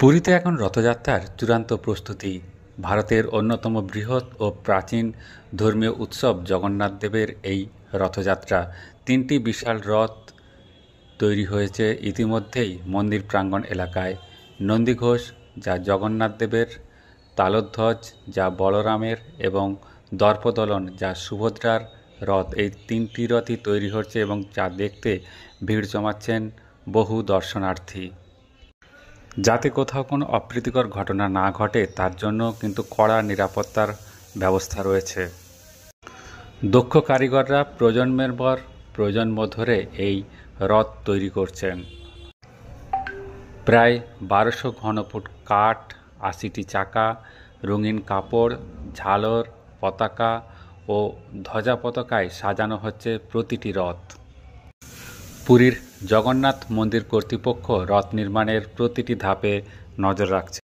পুরীতে এখন রথযাত্রার চূড়ান্ত প্রস্তুতি। ভারতের অন্যতম বৃহৎ ও প্রাচীন ধর্মীয় উৎসব জগন্নাথ দেবের এই রথযাত্রা। ৩টি বিশাল রথ তৈরি হয়েছে ইতিমধ্যেই মন্দির প্রাঙ্গণ এলাকায়। নন্দীঘোষ যা জগন্নাথ দেবের, তালধ্বজ যা বলরামের এবং দর্পদলন যা সুভদ্রার রথ, এই ৩টি রথই তৈরি হচ্ছে এবং যা দেখতে ভিড় জমাচ্ছেন বহু দর্শনার্থী। যাতে কোথাও কোনো অপ্রীতিকর ঘটনা না ঘটে তার জন্য কিন্তু কড়া নিরাপত্তার ব্যবস্থা রয়েছে। দক্ষ কারিগররা প্রজন্মের পর প্রজন্ম ধরে এই রথ তৈরি করছেন। প্রায় ১২০০ ঘনফুট কাঠ, ৮০টি চাকা, রঙিন কাপড়, ঝালর, পতাকা ও ধ্বজা পতাকায় সাজানো হচ্ছে প্রতিটি রথ। পুরীর জগন্নাথ মন্দির কর্তৃপক্ষ রথ নির্মাণের প্রতিটি ধাপে নজর রাখছে।